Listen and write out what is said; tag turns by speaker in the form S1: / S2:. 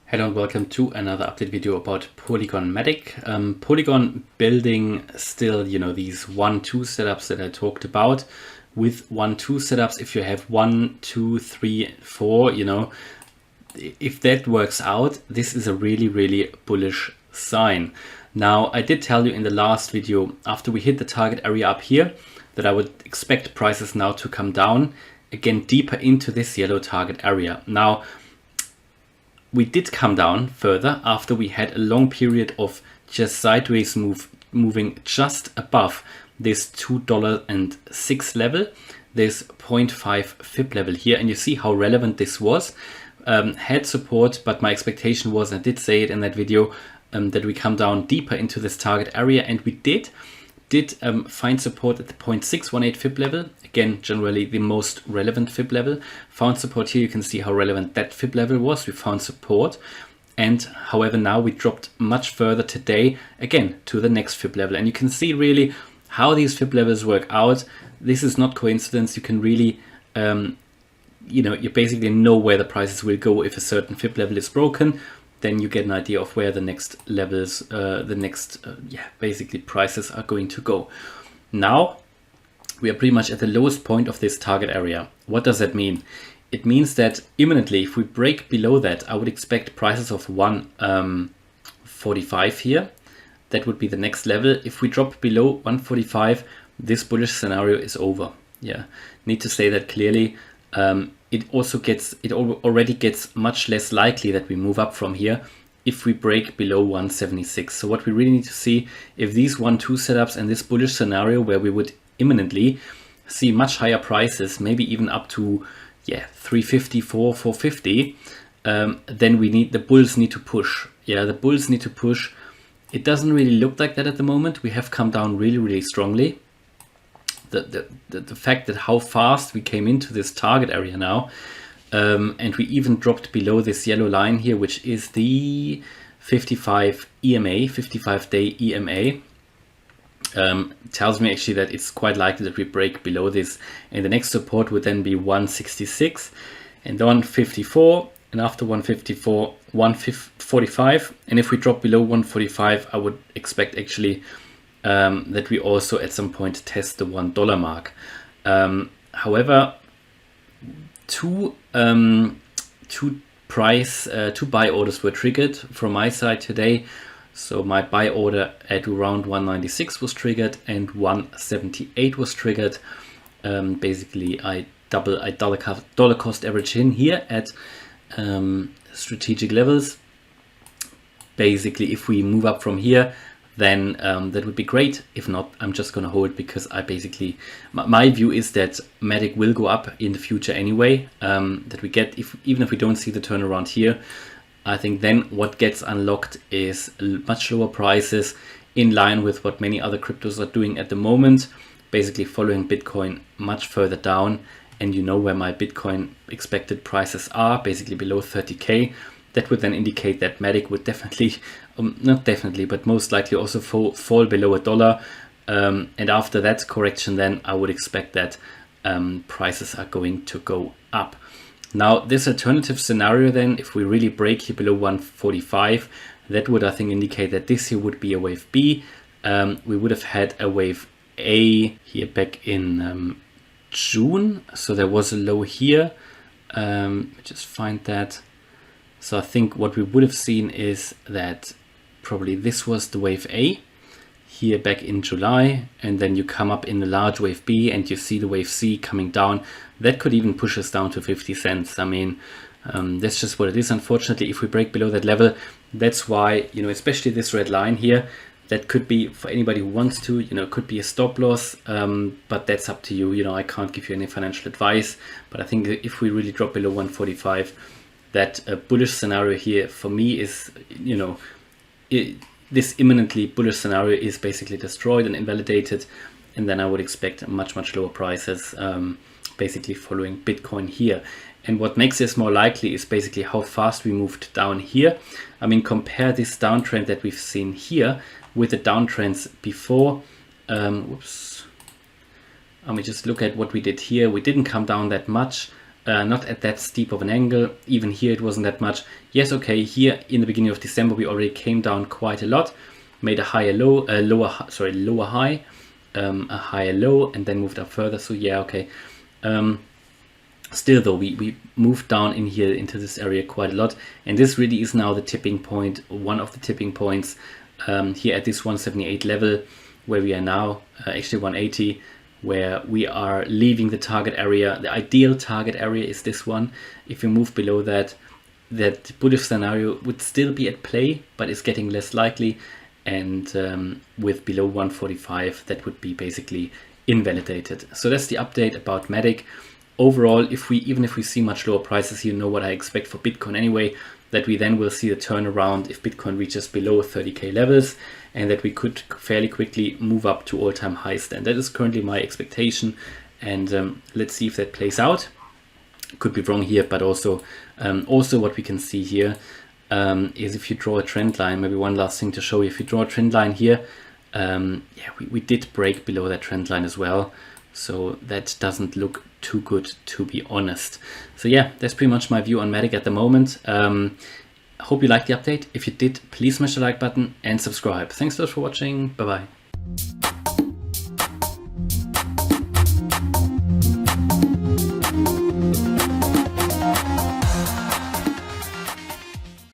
S1: Hello and welcome to another update video about Polygon MATIC. Polygon building still, these 1-2 setups that I talked about. With 1-2 setups, if you have 1, 2, 3, 4, if that works out, this is a really bullish sign. Now, I did tell you in the last video, after we hit the target area up here, that I would expect prices now to come down again deeper into this yellow target area. Now, we did come down further after we had a long period of just sideways moving just above this $2.06 level, this 0.5 fib level here. And you see how relevant this was. Had support, but my expectation was, I did say it in that video, that we come down deeper into this target area, and we did find support at the 0.618 fib level. Again, generally the most relevant fib level. Found support here. You can see how relevant that fib level was. We found support, and however now we dropped much further today again to the next fib level, and you can see really how these fib levels work out. This is not coincidence. You can really you basically know where the prices will go. If a certain fib level is broken, then you get an idea of where the next levels, basically prices are going to go. Now, we are pretty much at the lowest point of this target area. What does that mean? It means that imminently, if we break below that, I would expect prices of 145 here. That would be the next level. If we drop below 145, this bullish scenario is over. Yeah, need to say that clearly. It already gets much less likely that we move up from here if we break below 176. So what we really need to see, if these 1-2 setups and this bullish scenario where we would imminently see much higher prices, maybe even up to 350, 450, then the bulls need to push. Yeah, the bulls need to push. It doesn't really look like that at the moment. We have come down really strongly. The fact that how fast we came into this target area now, and we even dropped below this yellow line here, which is the 55-day EMA, tells me actually that it's quite likely that we break below this, and the next support would then be 166 and 154, and after 154, 145, and if we drop below 145, I would expect actually that we also at some point test the $1 mark. However, two buy orders were triggered from my side today. So my buy order at around 196 was triggered and 178 was triggered. Basically, I dollar cost average in here at strategic levels. Basically, if we move up from here, then that would be great. If not, I'm just going to hold, because I basically, my view is that MATIC will go up in the future anyway. That we get, even if we don't see the turnaround here, I think then what gets unlocked is much lower prices in line with what many other cryptos are doing at the moment, basically following Bitcoin much further down. And you know where my Bitcoin expected prices are, basically below 30K. That would then indicate that MATIC would definitely, not definitely, but most likely also fall below $1. And after that correction, then I would expect that prices are going to go up. Now, this alternative scenario then, if we really break here below 145, that would, I think, indicate that this here would be a wave B. We would have had a wave A here back in June. So there was a low here. Just find that. So I think what we would have seen is that probably this was the wave A here back in July, and then you come up in the large wave B and you see the wave C coming down. That could even push us down to 50 cents. I mean, that's just what it is. Unfortunately, if we break below that level, that's why, especially this red line here, that could be, for anybody who wants to, could be a stop loss, but that's up to you. I can't give you any financial advice, but I think if we really drop below 145, that bullish scenario here for me is, this imminently bullish scenario is basically destroyed and invalidated, and then I would expect much lower prices, basically following Bitcoin here. And what makes this more likely is basically how fast we moved down here. I mean, compare this downtrend that we've seen here with the downtrends before. Let me just look at what we did here. We didn't come down that much. not at that steep of an angle. Even here it wasn't that much. Yes, okay, here in the beginning of December we already came down quite a lot, made a higher low, lower high, a higher low, and then moved up further. So yeah, okay. Still though, we moved down in here into this area quite a lot, and this really is now the tipping point, one of the tipping points here at this 178 level, where we are now, actually 180, where we are leaving the target area. The ideal target area is this one. If we move below that, that bullish scenario would still be at play, but it's getting less likely, and with below 145, that would be basically invalidated. So that's the update about MATIC. Overall, even if we see much lower prices, you know what I expect for Bitcoin anyway, that we then will see the turnaround if Bitcoin reaches below 30k levels, and that we could fairly quickly move up to all-time highs then. That is currently my expectation, and let's see if that plays out. Could be wrong here, but also what we can see here is if you draw a trend line, maybe one last thing to show you, if you draw a trend line here, yeah, we did break below that trend line as well. So that doesn't look too good, to be honest. So yeah, that's pretty much my view on MATIC at the moment. I hope you liked the update. If you did, please smash the like button and subscribe. Thanks a lot for watching. Bye bye.